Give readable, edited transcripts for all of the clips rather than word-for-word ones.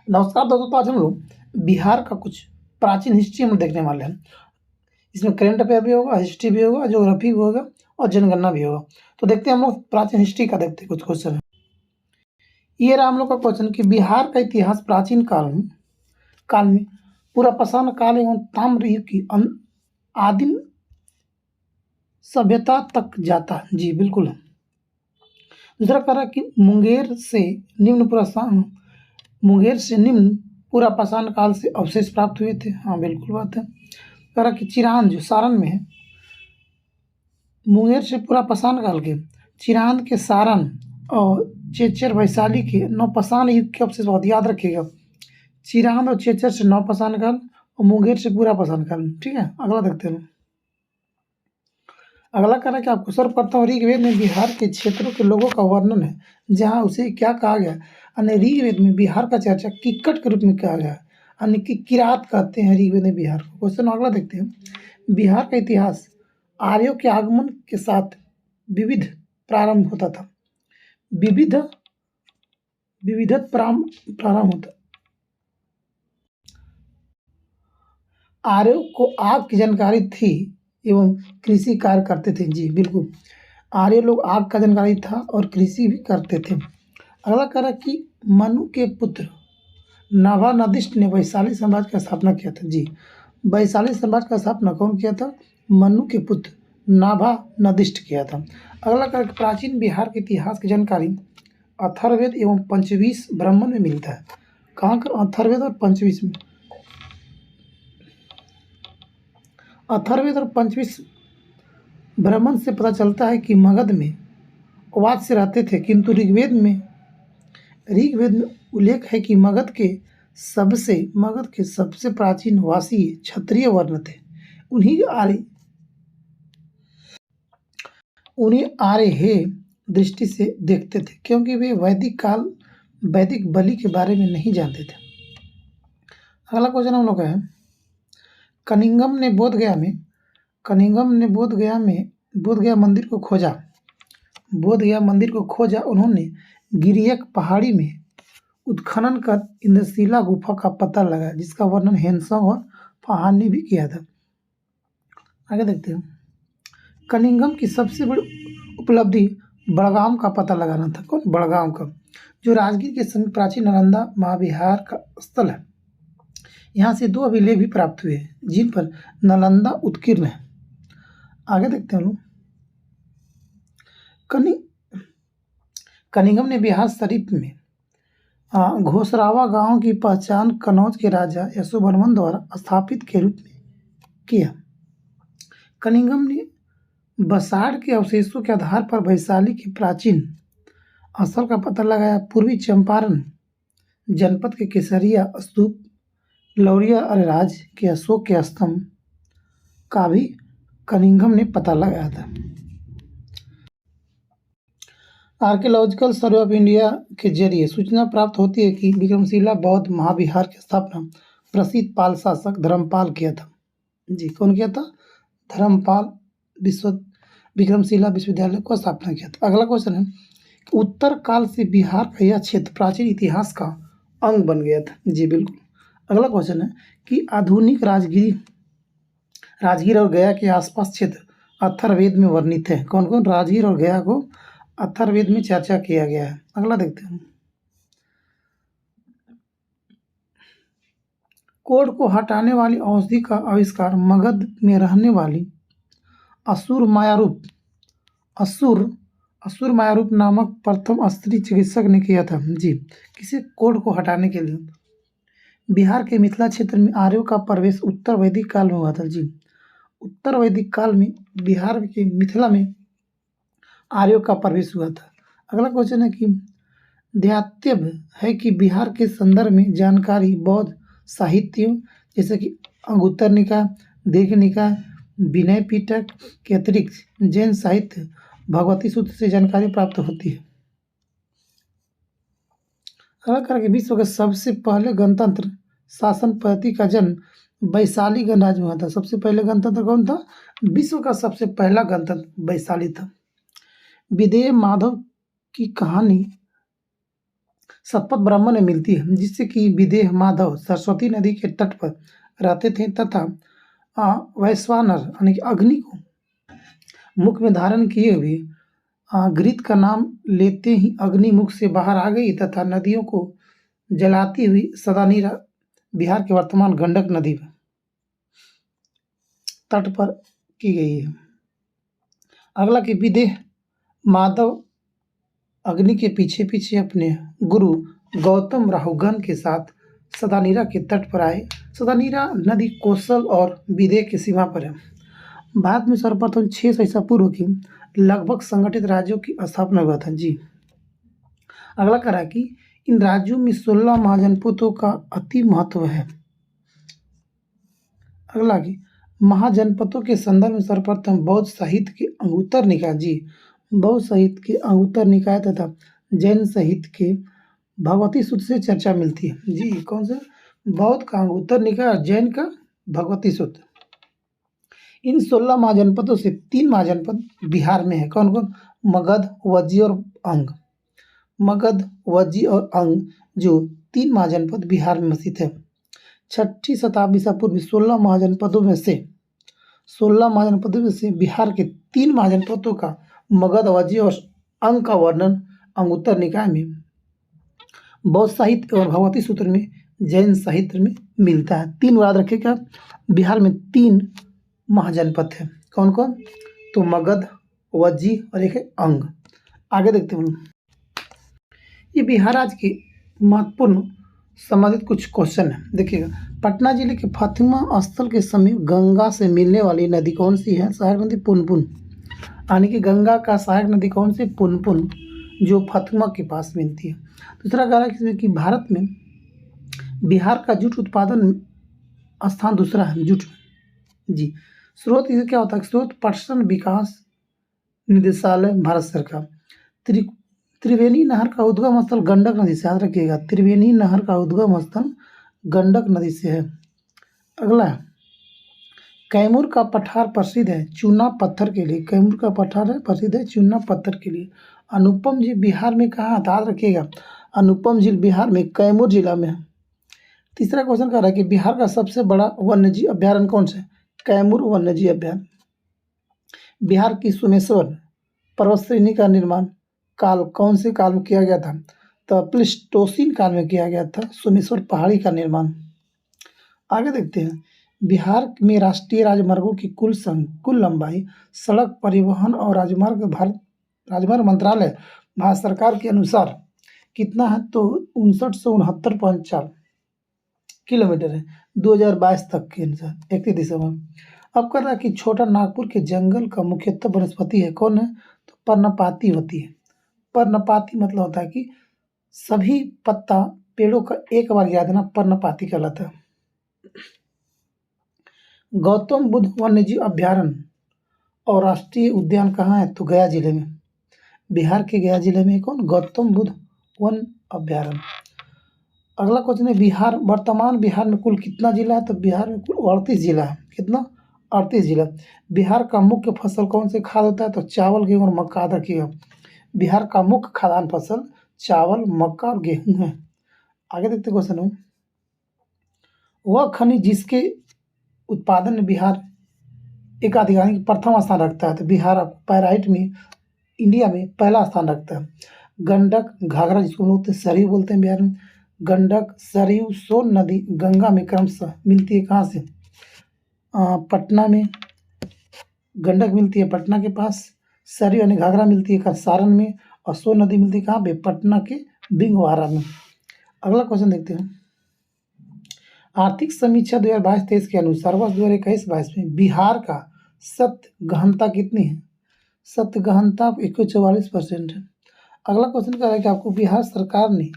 नमस्कार दोस्तों, तो आज हम लोग बिहार का कुछ प्राचीन हिस्ट्री हम देखने वाले हैं। इसमें करंट अफेयर भी होगा, हिस्ट्री भी होगा, ज्योग्राफी भी होगा और जनगणना भी होगा। तो देखते हैं हम लोग प्राचीन हिस्ट्री का, देखते हैं कुछ क्वेश्चन है। ये रहा हम लोग का क्वेश्चन कि बिहार का इतिहास प्राचीन काल में पूरा पाषाण काल एवं ताम्र युग की आदिम सभ्यता तक जाता है। जी बिल्कुल। दूसरा कह रहा है कि मुंगेर से निम्न पूरा पाषाण काल से अवशेष प्राप्त हुए थे। हाँ बिल्कुल बात है। कह रहा कि चिरांद जो सारण में है, मुंगेर से पूरा पाषाण काल के, चिरांद के सारण और चेचर वैशाली के नवपाषाण युग के अवशेष बहुत याद रखिएगा। चिरांद और चेचर से नवपाषाण काल और मुंगेर से पूरा पाषाण काल। ठीक है, अगला देखते हैं। अगला कह रहा है कि आपको सर्व करता हूँ, ऋग्वेद में बिहार के क्षेत्रों के लोगों का वर्णन है, जहाँ उसे क्या कहा गया। अन्य ऋग्वेद में बिहार का चर्चा किक्कट के रूप में कहा गया है, अन्य की किरात कहते हैं ऋग्वेद में बिहार को। क्वेश्चन अगला देखते हैं। बिहार का इतिहास आर्यों के आगमन के साथ विविध प्रारंभ होता था। विविधत प्रारंभ होता। आर्यों को आग की जानकारी थी एवं कृषि कार्य करते थे। जी बिल्कुल, आर्य लोग आग का जानकारी था और कृषि भी करते थे। अगला कह रहा कि मनु के पुत्र नाभा नदिष्ट ने वैशाली साम्राज्य का स्थापना किया था। जी, वैशाली साम्राज्य का स्थापना कौन किया था? मनु के पुत्र नाभा नदिष्ट किया था। अगला कह रहा प्राचीन बिहार के इतिहास की जानकारी अथर्ववेद एवं पंचवीस ब्राह्मण में मिलता है। कहाँ का? अथर्ववेद और पंचवीस में। अथर्ववेद और पंचवीस ब्राह्मण से पता चलता है कि मगध में उपवास से रहते थे, किंतु ऋग्वेद में उल्लेख है कि मगध के सबसे प्राचीन वासी क्षत्रिय वर्ण थे। उन्हें आर्य हे दृष्टि से देखते थे, क्योंकि वे वैदिक बलि के बारे में नहीं जानते थे। अगला क्वेश्चन हम लोग का है, कनिंगम ने बोधगया मंदिर को खोजा। उन्होंने गिरियक पहाड़ी में उत्खनन कर इंद्रशिला गुफा का पता लगाया, जिसका वर्णन हेनसंग और फहानी भी किया था। आगे देखते हैं। कनिंगम की सबसे बड़ी उपलब्धि बड़गाम का पता लगाना था। कौन? बड़गाम का, जो राजगीर के समीप प्राचीन नालंदा महाविहार का स्थल है। यहाँ से 2 अभिलेख भी प्राप्त हुए, जिन पर नालंदा उत्कीर्ण है। आगे देखते हैं लोग। कनिंगम ने बिहार शरीफ में घोसरावा गांव की पहचान कनौज के राजा यशोवर्मन द्वारा स्थापित के रूप में किया। कनिंगम ने बसाड़ के अवशेषों के आधार पर वैशाली की प्राचीन स्थल का पता लगाया। पूर्वी चंपारण जनपद के केसरिया स्तूप, लौरिया अरेराज के अशोक के स्तंभ का भी कनिंगम ने पता लगाया था। आर्कियोलॉजिकल सर्वे ऑफ इंडिया के जरिए सूचना प्राप्त होती है कि विक्रमशिला बौद्ध महाविहार की स्थापना प्रसिद्ध पाल शासक धर्मपाल किया था। जी, कौन किया था? धर्मपाल विक्रमशिला विश्वविद्यालय को स्थापना किया था। अगला क्वेश्चन है, उत्तर काल से बिहार का यह क्षेत्र प्राचीन इतिहास का अंग बन गया था। जी बिल्कुल। अगला क्वेश्चन है कि आधुनिक राजगीर और गया के आसपास क्षेत्र अथर्ववेद में वर्णित है। कौन कौन? राजगीर और गया को अथर्ववेद में चर्चा किया गया है। अगला देखते हैं। कोढ़ को हटाने वाली औषधि का आविष्कार मगध में रहने वाली असुर मायारूप नामक प्रथम स्त्री चिकित्सक ने किया था। जी, किसी कोढ़ को हटाने के लिए। बिहार के मिथिला क्षेत्र में आर्यों का प्रवेश उत्तर वैदिक काल में हुआ था। जी, उत्तर वैदिक काल में बिहार के मिथिला में आर्यों का प्रवेश हुआ था। अगला क्वेश्चन है कि ध्यातव्य है कि बिहार के संदर्भ में जानकारी बौद्ध साहित्यों जैसे कि अंगुत्तर निकाय, दीर्घ निकाय, विनय पिटक के अतिरिक्त जैन साहित्य भगवती सूत्र से जानकारी प्राप्त होती है। अगला करके विश्व के सबसे पहले गणतंत्र शासन पद्धति का जन्म वैशाली गणराज्य में हुआ था। सबसे पहले गणतंत्र कौन था? विश्व का सबसे पहला गणतंत्र वैशाली था। विदेह माधव की कहानी शतपथ ब्राह्मण में मिलती है, जिससे कि विदेह माधव सरस्वती नदी के तट पर रहते थे तथा वैश्वानर यानी कि अग्नि को मुख में धारण किए हुए घृत का नाम लेते ही अग्नि मुख से बाहर आ गई तथा नदियों को जलाती हुई सदानीरा बिहार के वर्तमान गंडक नदी तट पर की गई है। अगला कि विदेह माधव अग्नि के पीछे पीछे अपने गुरु गौतम राहुगन के साथ सदानीरा के तट पर आए। सदानीरा नदी कौशल और विदेह की सीमा पर है। भारत में सर्वप्रथम 600 ईसा पूर्व की लगभग संगठित राज्यों की स्थापना हुआ था जी। अगला करा कि इन राज्यों में 16 महाजनपदों का अति महत्व है। अगला कि महाजनपदों के संदर्भ में सर्वप्रथम बौद्ध साहित्य के अंगुत्तर निकाय जी, बौद्ध साहित्य के अंगुत्तर निकाय तथा जैन साहित्य के भगवती सूत्र से चर्चा मिलती है जी। कौन सा? बौद्ध का अंगुत्तर निकाय और जैन का भगवती सूत्र। इन 16 महाजनपदों से 3 महाजनपद बिहार में है। कौन कौन? मगध, वज्जी और अंग। मगध, वज्जी और अंग जो 3 महाजनपद बिहार में स्थित है। 6ठी शताब्दी ईसा पूर्व 16 महाजनपदों में से बिहार के 3 महाजनपदों का मगध, वज्जी और अंग का वर्णन अंगुत्तर निकाय में बौद्ध साहित्य और भगवती सूत्र में जैन साहित्य में मिलता है। 3 याद रखिएगा, बिहार में 3 महाजनपद है। कौन कौन? तो मगध, वज्जी और एक है अंग। आगे देखते हैं। ये बिहार राज्य के महत्वपूर्ण संबंधित कुछ क्वेश्चन है, देखिएगा। पटना जिले के फातिमा स्थल के समीप गंगा से मिलने वाली नदी कौन सी है? सहायक नदी पुनपुन, यानी कि गंगा का सहायक नदी कौन सी? पुनपुन, जो फातिमा के पास मिलती है। दूसरा कह रहा है कि भारत में बिहार का जूट उत्पादन स्थान दूसरा है, जूट जी। स्रोत इसे क्या होता है? स्रोत पटसन विकास निदेशालय, भारत सरकार। त्रिवेणी नहर का उद्गम स्थल गंडक नदी से, याद रखिएगा, त्रिवेणी नहर का उद्गम स्थल गंडक नदी से है। अगला, कैमूर का पठार प्रसिद्ध है चूना पत्थर के लिए। कैमूर का पठार प्रसिद्ध है चूना पत्थर के लिए। अनुपम झील बिहार में कहाँ? याद रखिएगा, अनुपम झील बिहार में कैमूर जिला में है। तीसरा क्वेश्चन कह रहा है कि बिहार का सबसे बड़ा वन्यजीव अभ्यारण्य कौन सा है? कैमूर वन्यजीव अभ्यारण्य। बिहार की सोमेश्वर पर्वत श्रेणी का निर्माण कौन से काल में किया गया था? तो प्लीस्टोसीन काल में किया गया था सोमेश्वर पहाड़ी का निर्माण। आगे देखते हैं। बिहार में राष्ट्रीय राजमार्गों की कुल लंबाई सड़क परिवहन और राजमार्ग मंत्रालय भारत सरकार के अनुसार कितना है? तो 5969.4 किलोमीटर है 2022 तक के अनुसार, 31 दिसंबर। अब कर रहा है कि छोटा नागपुर के जंगल का मुख्यतः वनस्पति है। कौन है? तो पर्णपाती होती है। पर्णपाती मतलब होता है कि सभी पत्ता पेड़ों का एक बार गिरा देना पर्णपाती कहलाता है। गौतम बुद्ध वन्यजीव अभ्यारण्य और राष्ट्रीय उद्यान कहाँ है? तो गया जिले में। बिहार के गया जिले में कौन? गौतम बुद्ध वन अभ्यारण्य। अगला क्वेश्चन है वर्तमान बिहार में कुल कितना जिला है? तो बिहार में कुल 38 जिला है। कितना? 38 जिला। बिहार का मुख्य फसल कौन से खाद्य होता है? तो चावल, गेहूँ और मक्का। याद रखिएगा, बिहार का मुख्य खाद्यान्न फसल चावल, मक्का और गेहूँ है। आगे देखते क्वेश्चन है, वह खनिज जिसके उत्पादन में बिहार एक आधिकारिक प्रथम स्थान रखता है। तो बिहार पैराइट में इंडिया में पहला स्थान रखता है। गंडक, घाघरा जिसको हम लोग सरयू बोलते हैं बिहार में, गंडक, सरयू, सोन नदी गंगा में क्रमशः मिलती है। कहाँ से? पटना में गंडक मिलती है पटना के पास, सरयू यानी घाघरा मिलती है सारण में, और सोन नदी मिलती है कहाँ पे? पटना के बिंगवारा में। अगला क्वेश्चन देखते हैं। आर्थिक समीक्षा 2022-23 के अनुसार वर्ष 2021-22 में बिहार का सत्य गहनता कितनी है? सत्य गहनता 144% है। अगला क्वेश्चन कह रहा है कि आपको बिहार सरकार ने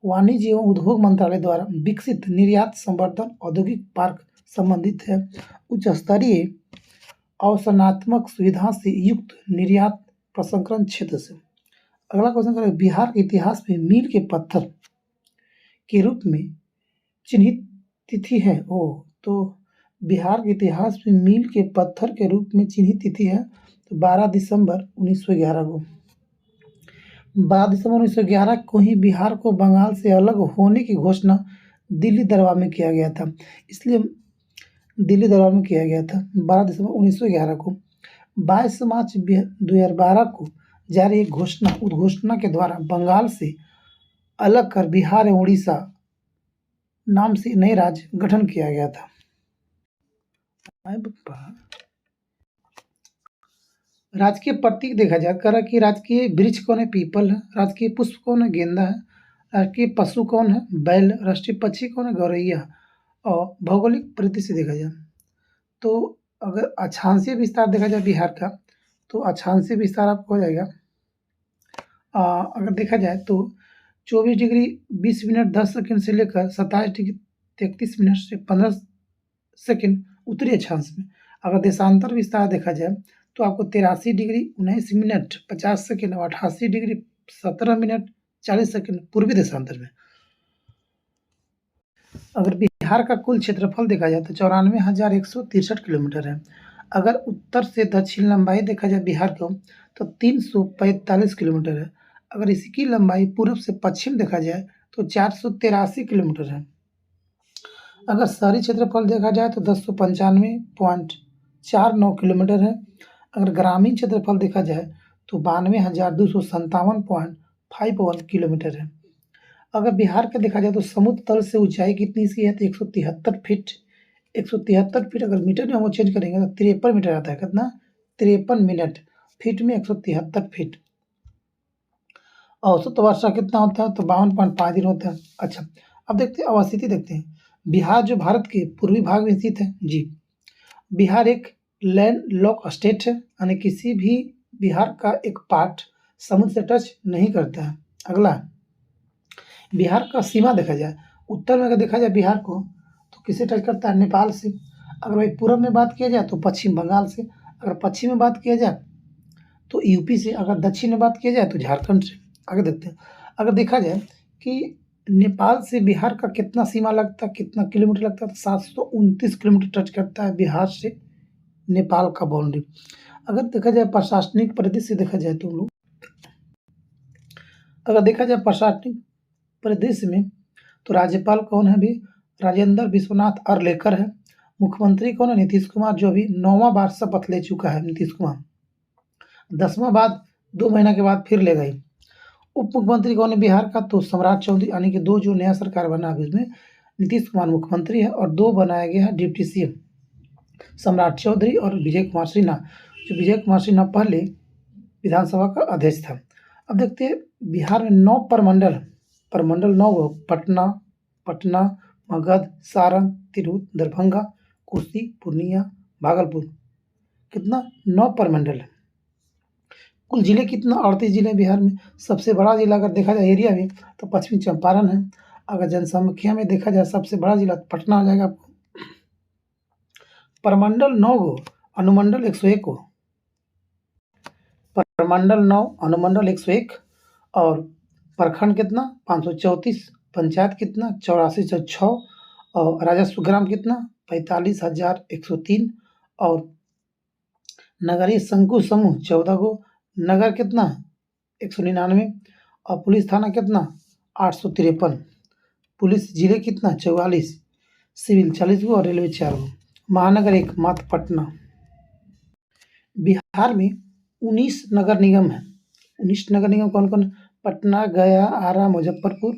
वाणिज्य एवं उद्योग मंत्रालय द्वारा विकसित निर्यात संवर्धन औद्योगिक पार्क संबंधित है उच्च स्तरीय अवसनात्मक सुविधा से युक्त निर्यात प्रसंस्करण क्षेत्र से। अगला क्वेश्चन करें, बिहार के इतिहास में मील के पत्थर के रूप में चिन्हित तिथि है। तो बिहार के इतिहास में मील के पत्थर के रूप में चिन्हित तिथि है तो 12 दिसंबर 1911 को। 12 दिसंबर 1911 को ही बिहार को बंगाल से अलग होने की घोषणा दिल्ली दरबार में किया गया था। इसलिए दिल्ली दरबार में किया गया था 12 दिसंबर 1911 को। 22 मार्च 2012 को जारी एक उद्घोषणा के द्वारा बंगाल से अलग कर बिहार एवं उड़ीसा नाम से नए राज्य गठन किया गया था। राजकीय प्रतीक देखा जाए, कह कि राजकीय वृक्ष कौन है? पीपल है। राजकीय पुष्प कौन है? गेंदा है। राष्ट्रीय पशु कौन है? बैल। राष्ट्रीय पक्षी कौन है? गौरैया। और भौगोलिक परिदृश्य से देखा जाए तो अगर अक्षांशीय विस्तार देखा जाए बिहार का, तो अक्षांशीय विस्तार आपको हो जाएगा, अगर देखा जाए तो 24 डिग्री 20 मिनट 10 सेकंड से लेकर 27 डिग्री 33 मिनट से 15 सेकंड उत्तरी अक्षांश में। अगर देशांतर विस्तार देखा जाए तो आपको 83 डिग्री 19 मिनट 50 सेकंड और 88 डिग्री 17 मिनट 40 सेकंड पूर्वी देशांतर में। अगर बिहार का कुल क्षेत्रफल देखा जाए तो 94,163 किलोमीटर है। अगर उत्तर से दक्षिण लंबाई देखा जाए बिहार को तो 345 किलोमीटर है। अगर इसकी लंबाई पूर्व से पश्चिम देखा जाए तो 483 किलोमीटर है। अगर शहरी क्षेत्रफल देखा जाए तो 1095.49 किलोमीटर है। अगर ग्रामीण क्षेत्रफल देखा जाए तो 92,257.51 किलोमीटर है। अगर बिहार का देखा जाए तो समुद्र तल से ऊंचाई कितनी इसकी है? तो 173 फीट। 173 फीट अगर मीटर में हम वो चेंज करेंगे तो 53 मीटर आता है। कितना? 53 मिनट। फीट में 173 फीट। औसत वर्षा कितना होता है? तो 52.5 दिन होता है। अच्छा, अब देखते हैं अवस्थिति देखते हैं। बिहार जो भारत के पूर्वी भाग में स्थित है जी। बिहार एक लैंड लॉक स्टेट है, यानी किसी भी बिहार का एक पार्ट समुद्र से टच नहीं करता है। अगला, बिहार का सीमा देखा जाए, उत्तर में अगर देखा जाए बिहार को तो किससे टच करता है? नेपाल से। अगर भाई पूर्व में बात किया जाए तो पश्चिम बंगाल से। अगर पश्चिम में बात किया जाए तो यूपी से। अगर दक्षिण में बात किया जाए तो झारखंड से। आगे देखते हैं, अगर देखा जाए कि नेपाल से बिहार का कितना सीमा लगता है, कितना किलोमीटर लगता है, तो 729 किलोमीटर टच करता है बिहार से नेपाल का बाउंड्री। अगर देखा जाए प्रशासनिक परिधि से देखा जाए तो हम लोग, अगर देखा जाए प्रशासनिक परिदृश्य में तो राज्यपाल कौन है? अभी राजेंद्र विश्वनाथ अरलेकर है। मुख्यमंत्री कौन है? नीतीश कुमार, जो अभी 9वां बार शपथ ले चुका है नीतीश कुमार। 10वां बाद 2 महीना के बाद फिर लेगा ही। उप मुख्यमंत्री कौन है बिहार का? तो सम्राट चौधरी, यानी कि 2 जो नया सरकार बना है उसमें नीतीश कुमार मुख्यमंत्री है और 2 बनाया गया है डिप्टी सीएम, सम्राट चौधरी और विजय कुमार सिन्हा। जो विजय कुमार सिन्हा पहले विधानसभा का अध्यक्ष था। अब देखते हैं बिहार में 9 प्रमंडल 9 गो, पटना, मगध, सारण, तिरहुत, दरभंगा, कोसी, पूर्णिया, भागलपुर। कितना? 9 प्रमंडल है। कुल जिले कितना? 38 जिले बिहार में। सबसे बड़ा जिला अगर देखा जाए एरिया में तो पश्चिमी चंपारण है। अगर जनसंख्या में देखा जाए सबसे बड़ा जिला पटना आ जाएगा आपको। प्रमंडल 9 गो, अनुमंडल 101 गो। प्रमंडल 9, अनुमंडल 101 और प्रखंड कितना? 534। पंचायत कितना? 8406 और राजस्व ग्राम कितना? 45,103 और नगरीय शंकु समूह 14 गो। नगर कितना? 199 और पुलिस थाना कितना? 853। पुलिस जिले कितना? 44। सिविल 40 गो और रेलवे 4 गो। महानगर एक मात्र पटना। बिहार में 19 नगर निगम है। 19 नगर निगम कौन कौन? पटना, गया, आरा, मुजफ्फरपुर,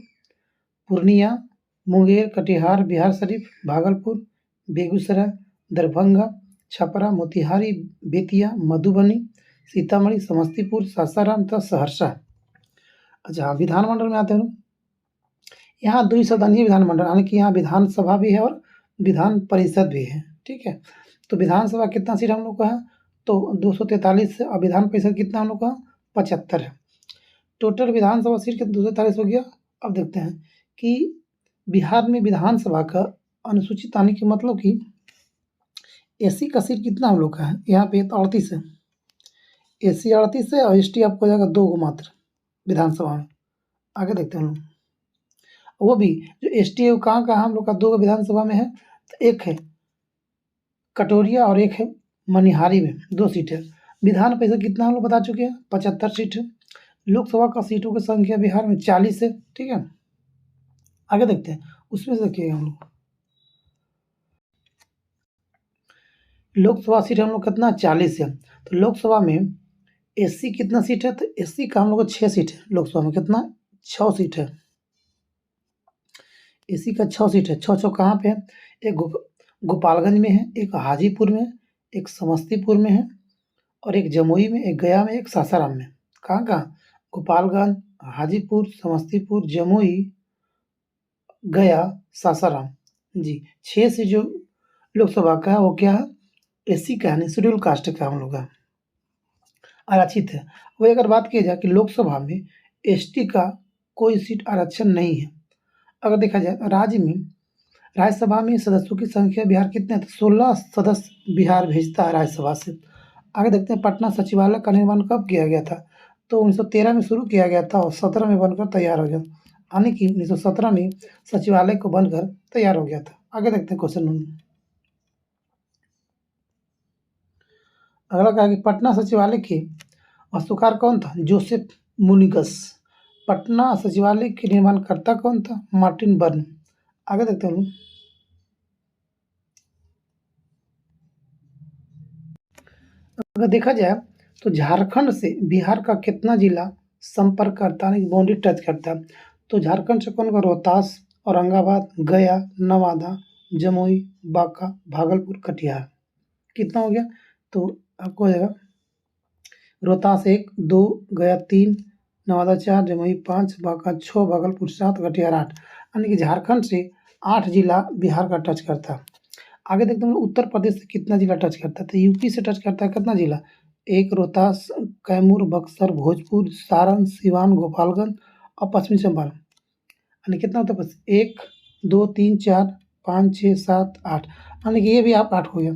पूर्णिया, मुंगेर, कटिहार, बिहार शरीफ, भागलपुर, बेगूसराय, दरभंगा, छपरा, मोतिहारी, बेतिया, मधुबनी, सीतामढ़ी, समस्तीपुर, सासाराम तथा सहरसा। अच्छा, विधानमंडल में आते हैं। यहाँ द्विसदनीय विधानमंडल, यानी कि यहाँ विधानसभा भी है और विधान परिषद भी है। ठीक है, तो विधानसभा कितना सीट हम लोग का है? तो 243 और विधान परिषद कितना हम लोग का? 75 है। टोटल विधानसभा सीट कितना? 243 हो गया। अब देखते हैं कि बिहार में विधानसभा का अनुसूचित आने की मतलब कि एससी का सीट कितना हम लोग का है? यहाँ पे 38 है। एससी 38 है और एसटी आपको जाएगा 2 गो मात्र विधानसभा में। आगे देखते हैं हम लोग, वो भी जो एसटी है वो कहाँ कहाँ हम लोग का 2 गो विधानसभा में है? तो एक है कटोरिया और एक है मनिहारी में, 2 सीट है। विधान परिषद कितना हम लोग बता चुके हैं? 75 सीट है। लोकसभा का सीटों की संख्या बिहार में 40 है, ठीक है। आगे देखते हैं, उसमें से देखिए हम लोग लोकसभा सीट हम लोग कितना 40 है। तो लोकसभा में एससी कितना सीट है, तो एससी का हम लोग को 6 सीट है। लोकसभा में कितना 6 सीट है, एससी का 6 सीट है। 6 कहाँ पे है, एक गोपालगंज में है, एक हाजीपुर में, एक समस्तीपुर में है, और एक जमुई में, एक गया में, एक सासाराम में। कहाँ कहाँ, गोपालगंज, हाजीपुर, समस्तीपुर, जमुई, गया, सासाराम। जी, 6 से जो लोकसभा का है वो क्या है, एससी का है, शेड्यूल कास्ट का हम लोग का आरक्षित है। वही अगर बात की जाए कि लोकसभा में एसटी का कोई सीट आरक्षण नहीं है। अगर देखा जाए राज्यसभा में सदस्यों की संख्या बिहार कितने हैं, तो 16 सदस्य बिहार भेजता है राज्यसभा से। आगे देखते हैं, पटना सचिवालय का निर्माण कब किया गया था, तो 1913 में शुरू किया गया था और 17 में बनकर तैयार हो गया, यानी कि 1917 में सचिवालय को बनकर तैयार हो गया था। आगे देखते हैं क्वेश्चन नंबर, अगला कहा कि पटना सचिवालय के वास्तुकार कौन था, जोसेफ मुनिकस। पटना सचिवालय के निर्माणकर्ता कौन था, मार्टिन बर्न। आगे देखते हैं, अगर देखा जाए तो झारखंड से बिहार का कितना जिला संपर्क करता है, बाउंड्री टच करता है, तो झारखंड से कौन का, रोहतास, औरंगाबाद, गया, नवादा, जमुई, बांका, भागलपुर, कटिहार। कितना हो गया, तो आपको हो जाएगा रोहतास 1, 2, गया 3, नवादा 4, जमुई 5, बांका 6, भागलपुर 7, कटिहार 8, यानी कि झारखंड से 8 जिला बिहार का टच करता है। आगे देखते हैं उत्तर प्रदेश से कितना जिला टच करता है, तो यूपी से टच करता है कितना जिला, 1 रोहतास, कैमूर, बक्सर, भोजपुर, सारण, सिवान, गोपालगंज और पश्चिमी चंपारण। यानी कितना होता है, बस 1, 2, 3, 4, 5, 6, 7, 8, यानी कि ये भी आप 8 हो गया।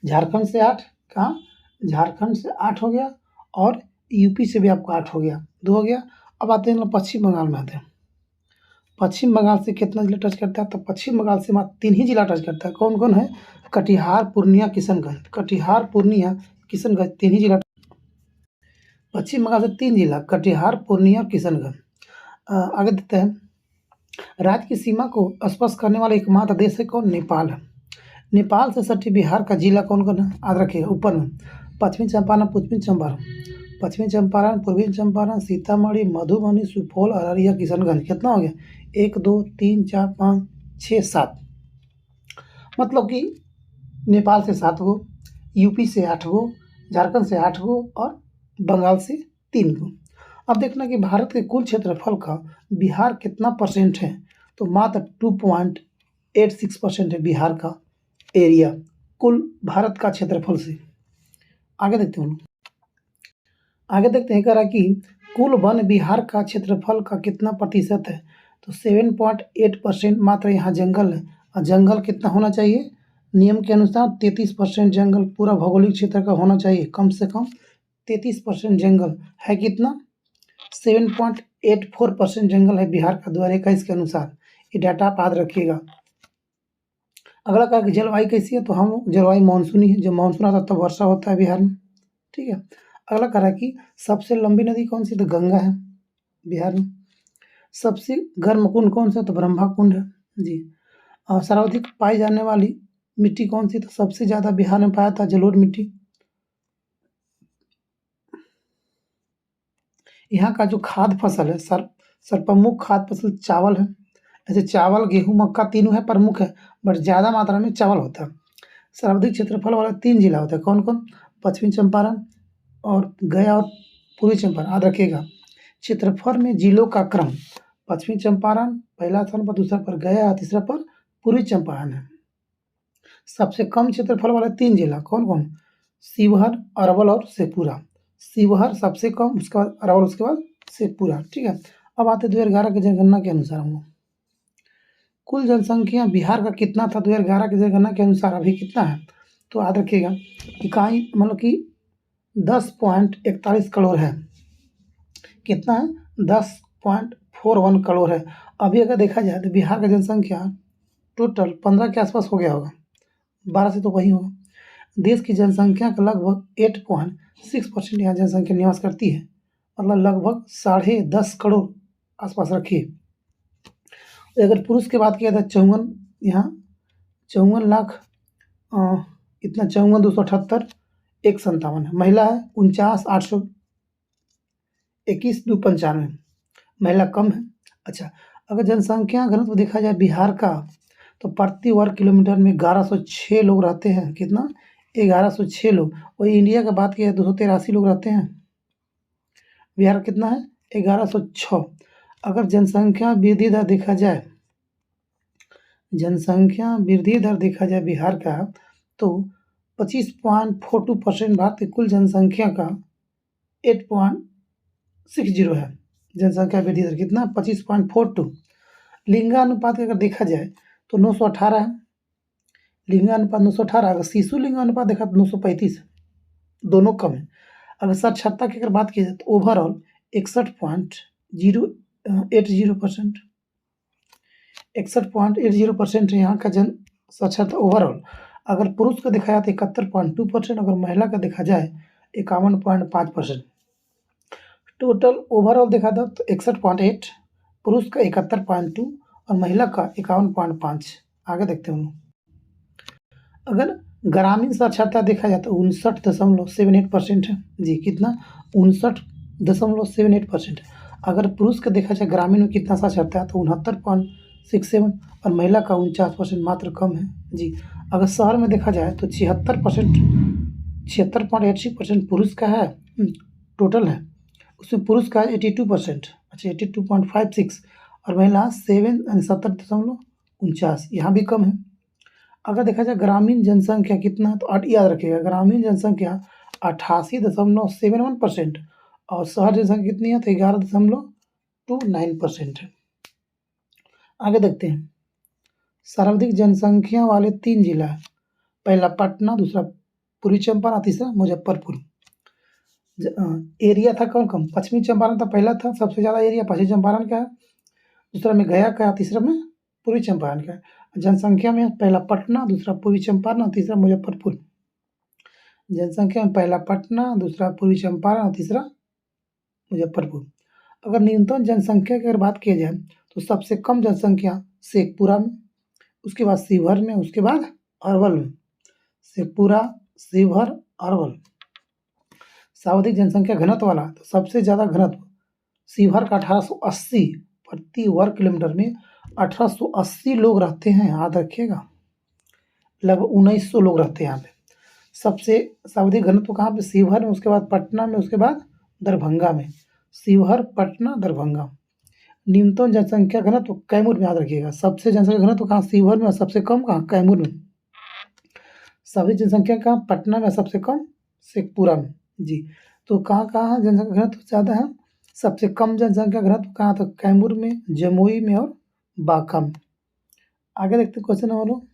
झारखंड से 8, कहाँ, झारखंड से 8 हो गया, और यूपी से भी आपको 8 हो गया, 2 हो गया। अब आते हैं पश्चिम बंगाल में आते हैं। पश्चिम बंगाल से कितना जिला टच करता है, तो पश्चिम बंगाल से मात्र 3 ही जिला टच करता है। कौन कौन है, कटिहार, पूर्णिया, किशनगंज। कटिहार, पूर्णिया, किशनगंज 3 ही जिला। पश्चिम बंगाल से 3 जिला, कटिहार, पूर्णिया, किशनगंज। आगे देखते हैं, राज्य की सीमा को स्पर्श करने वाला एकमात्र देश है कौन, नेपाल है। नेपाल से सटे बिहार का जिला कौन कौन है, याद रखिएगा ऊपर में, पश्चिमी चंपारण, पश्चिमी चंपारण, पूर्वी चंपारण, सीतामढ़ी, मधुबनी, सुपौल, अररिया, किशनगंज। कितना हो गया, 1, 2, 3, 4, 5, 6, 7, मतलब कि नेपाल से 7 गो, यूपी से 8 गो, झारखंड से 8 गो और बंगाल से 3 गो। अब देखना कि भारत के कुल क्षेत्रफल का बिहार कितना परसेंट है, तो मात्र 2.86% है बिहार का एरिया कुल भारत का क्षेत्रफल से। आगे देखते हैं, आगे देखते हैं कह रहा कि कुल वन बिहार का क्षेत्रफल का कितना प्रतिशत है, तो 7.8% मात्र यहाँ जंगल है। और जंगल कितना होना चाहिए, नियम के अनुसार 33% जंगल पूरा भौगोलिक क्षेत्र का होना चाहिए, कम से कम 33% जंगल है। कितना, 7.84% जंगल है बिहार का 2021 के अनुसार। ये डाटा आप याद रखिएगा। अगला कहा कि जलवायु कैसी है, तो हम जलवायु मानसूनी है, जब मानसून आता है तब वर्षा होता है बिहार में, ठीक है। अगला कह रहा है कि सबसे लंबी नदी कौन सी, तो गंगा है बिहार में। सबसे गर्म कुंड कौन सा, तो ब्रह्मा कुंड है जी। सर्वाधिक पाई जाने वाली मिट्टी कौन सी, तो सबसे ज़्यादा बिहार में पाया था जलोढ़ मिट्टी। यहाँ का जो खाद्य फसल है, सर्वप्रमुख खाद्य फसल चावल है। ऐसे चावल, गेहूँ, मक्का तीनों है, प्रमुख है, बट ज़्यादा मात्रा में चावल होता है। सर्वाधिक क्षेत्रफल वाला 3 जिला होता है, कौन कौन, पश्चिमी चंपारण और गया और पूर्वी चंपारण। याद रखिएगा क्षेत्रफल में जिलों का क्रम, पश्चिमी चंपारण पहला स्थान पर, दूसरा पर गया, तीसरा पर पूर्वी चंपारण है। सबसे कम क्षेत्रफल वाले 3 जिला कौन कौन, शिवहर, अरवल और शेखपुरा। शिवहर सबसे कम, उसके बाद अरवल, उसके बाद शेखपुरा, ठीक है। अब आते 2011 की जनगणना के अनुसार हम लोग, कुल जनसंख्या बिहार का कितना था 2011 की जनगणना के अनुसार, अभी कितना है, तो याद रखिएगा इकाई मतलब कि 10.41 करोड़ है। कितना है, 10.41 करोड़ है। अभी अगर देखा जाए तो बिहार का जनसंख्या टोटल 15 के आसपास हो गया होगा, 12 से तो वही होगा। देश की जनसंख्या का लगभग 8.6% यहाँ जनसंख्या निवास करती है, मतलब लगभग 10.5 करोड़ आसपास रखिए। अगर पुरुष की बात किया जाए 54, यहाँ 54 लाख इतना 54,278 157 है। महिला है 49,821,295, महिला कम है। अच्छा, अगर जनसंख्या घनत्व देखा जाए बिहार का, तो प्रति वर्ग किलोमीटर में 1106 लोग रहते हैं। कितना? 1106 लोग। और इंडिया की बात किया 283 लोग रहते हैं। बिहार कितना है? 1106। अगर जनसंख्या वृद्धि दर देखा जाए, जनसंख्या वृद्धि दर देखा जाए बिहार का, तो 25.42% भारत की कुल जनसंख्या का 8.60 है। जनसंख्या वृद्धि दर कितना? 25.42। लिंगानुपात अगर देखा जाए तो 918 है। लिंगानुपात 918। अगर शिशु लिंगानुपात देखा तो 935 है, दोनों कम है। अगर साक्षरता की अगर बात की जाए तो ओवरऑल 61.80%, 61.80% है यहाँ का जन साक्षरता ओवरऑल। अगर पुरुष का देखा जाए तो 71.2%, अगर महिला का देखा जाए 51.5%। टोटल ओवरऑल देखा था तो 61.8, पुरुष का 71.2 और महिला का 51.5। आगे देखते हैं हम लोग। अगर ग्रामीण साक्षरता देखा जाए तो 59.78% है। जी, कितना? 59.78%। अगर पुरुष का देखा जाए ग्रामीण में कितना साक्षरता है तो 69.67 और महिला का 49% मात्र कम है। जी, अगर शहर में देखा जाए तो 76.80% पुरुष का है, टोटल है। उसमें पुरुष का 82%, अच्छा 82.56 और महिला 70.49, यहाँ भी कम है। अगर देखा जाए ग्रामीण जनसंख्या कितना है तो याद रखिएगा, ग्रामीण जनसंख्या 88.71% और शहर जनसंख्या कितनी है तो 11.29% है। आगे देखते हैं। सर्वाधिक जनसंख्या वाले 3 जिला है। पहला पटना, दूसरा पूर्वी चंपारण, तीसरा मुजफ्फरपुर। एरिया था कौन कम? पश्चिमी चंपारण था, पहला था सबसे ज़्यादा एरिया पश्चिमी चंपारण का है, दूसरा में गया का, तीसरा में पूर्वी चंपारण का है। जनसंख्या में पहला पटना, दूसरा पूर्वी चंपारण और तीसरा मुजफ्फरपुर। जनसंख्या में पहला पटना, दूसरा पूर्वी चंपारण और तीसरा मुजफ्फरपुर। अगर न्यूनतम जनसंख्या की अगर बात की जाए तो सबसे कम जनसंख्या शेखपुरा में, उसके बाद शिवहर में, उसके बाद अरवल में। शेखपुरा, शिवहर, अरवल। सर्वाधिक जनसंख्या घनत्व वाला तो सबसे ज़्यादा घनत्व शिवहर का 1880, प्रति वर्ग किलोमीटर में 1880 लोग रहते हैं। याद रखिएगा, लगभग 1900 लोग रहते हैं यहाँ पे। सबसे सर्वाधिक घनत्व कहाँ पे? शिवहर में, उसके बाद पटना में, उसके बाद दरभंगा में। शिवहर, पटना, दरभंगा। न्यूनतम जनसंख्या घनत्व कैमूर में, याद रखिएगा। सबसे जनसंख्या घनत्व कहाँ? शिवहर में, और सबसे कम कहाँ? कैमूर में। सभी जनसंख्या कहाँ? पटना में, सबसे कम शेखपुरा में। जी, तो कहाँ कहाँ जनसंख्या घनत्व ज़्यादा है? सबसे कम जनसंख्या घनत्व कहाँ? तो कैमूर में, जमुई में और बांका में। आगे देखते क्वेश्चन नंबर 9।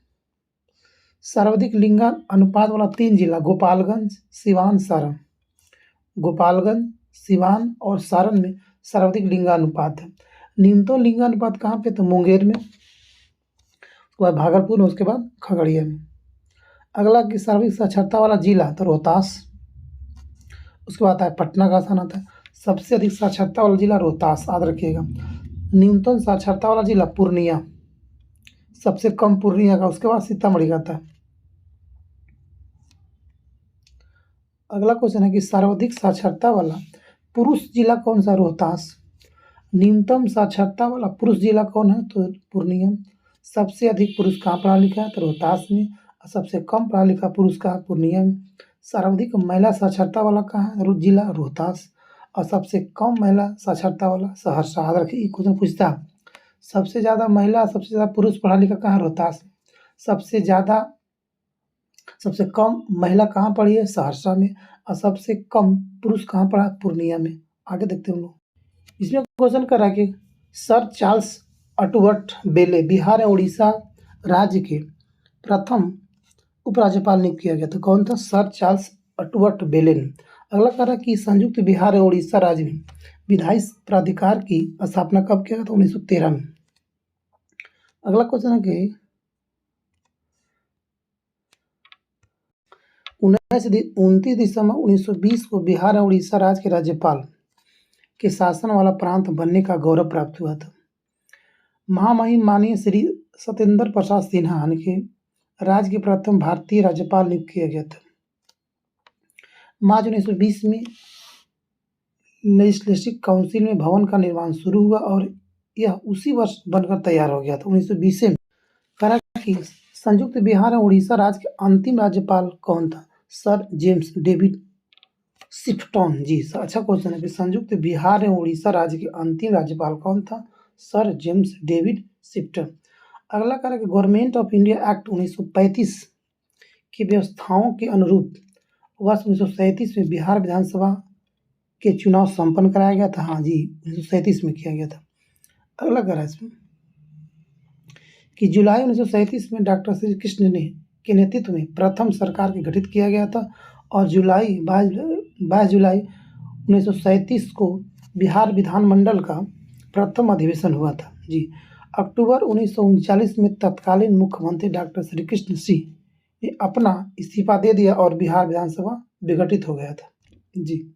सर्वाधिक लिंगा अनुपात वाला 3 जिला गोपालगंज, सिवान, सारण। गोपालगंज, सिवान और सारण में सर्वाधिक लिंगानुपात है। न्यूनतम लिंगानुपात कहाँ पे? तो मुंगेर में, उसके बाद भागलपुर में, उसके बाद खगड़िया में। अगला कि सर्वाधिक साक्षरता वाला जिला तो रोहतास, उसके बाद आता है पटना का स्थान आता है। सबसे अधिक साक्षरता वाला जिला रोहतास, याद रखिएगा। न्यूनतम साक्षरता वाला जिला पूर्णिया, सबसे कम पूर्णिया का, उसके बाद सीतामढ़ी का आता है। अगला क्वेश्चन है कि सर्वाधिक साक्षरता वाला पुरुष जिला कौन सा? रोहतास। न्यूनतम साक्षरता वाला पुरुष जिला कौन है? तो पूर्णिया। सबसे अधिक पुरुष कहाँ पढ़ा लिखा है? तो रोहतास में। और सबसे कम पढ़ा लिखा पुरुष कहाँ? पूर्णिया में। सर्वाधिक महिला साक्षरता वाला कहाँ है? जिला रोहतास। और सबसे कम महिला साक्षरता वाला सहरसा। याद रखिए, क्वेश्चन पूछता है सबसे ज़्यादा महिला, सबसे ज़्यादा पुरुष पढ़ा लिखा कहाँ है? रोहतास। सबसे कम महिला कहाँ पढ़ी है? सहरसा में। और सबसे कम पुरुष कहाँ पढ़ा? पूर्णिया में। आगे देखते हैं हम लोग। इसमें क्वेश्चन कर रहा है कि सर चार्ल्स अटवर्थ बेले बिहार और उड़ीसा राज्य के प्रथम उपराज्यपाल नियुक्त किया गया। तो कौन था? सर चार्ल्स अटवर्थ बेले ने। अगला कह रहा है कि संयुक्त बिहार और उड़ीसा राज्य में विधायी प्राधिकार की स्थापना कब किया गया? तो 1913 में। अगला क्वेश्चन है कि 29 दिसंबर 1920 को बिहार और उड़ीसा राज्य के राज्यपाल के शासन वाला प्रांत बनने का गौरव प्राप्त हुआ था। महामहिम माननीय श्री सत्येंद्र प्रसाद सिन्हा यानी कि राज्य के प्रथम भारतीय राज्यपाल नियुक्त किया गया था। मार्च 1920 में लेजिस्लेटिव काउंसिल में भवन का निर्माण शुरू हुआ और यह उसी वर्ष बनकर तैयार हो गया था 1920 में। कि संयुक्त बिहार और उड़ीसा राज्य के अंतिम राज्यपाल कौन था? Sir James David Sifton. जी अच्छा क्वेश्चन है कि संयुक्त बिहार एवं उड़ीसा राज्य के अंतिम राज्यपाल कौन था? Sir James David Sifton. अगला कार्य कि गवर्नमेंट ऑफ इंडिया एक्ट 1935 की व्यवस्थाओं के अनुरूप वर्ष 1937 में बिहार विधानसभा के चुनाव संपन्न कराया गया था। हाँ जी 1937 में किया गया था। अगला कार्य इसमें कि जुलाई 1937 में डॉक्टर श्री कृष्ण ने के नेतृत्व में प्रथम सरकार के गठित किया गया था और 22 जुलाई 1937 को बिहार विधानमंडल का प्रथम अधिवेशन हुआ था। जी अक्टूबर 1939 में तत्कालीन मुख्यमंत्री डॉक्टर श्री कृष्ण सिंह ने अपना इस्तीफा दे दिया और बिहार विधानसभा विघटित हो गया था। जी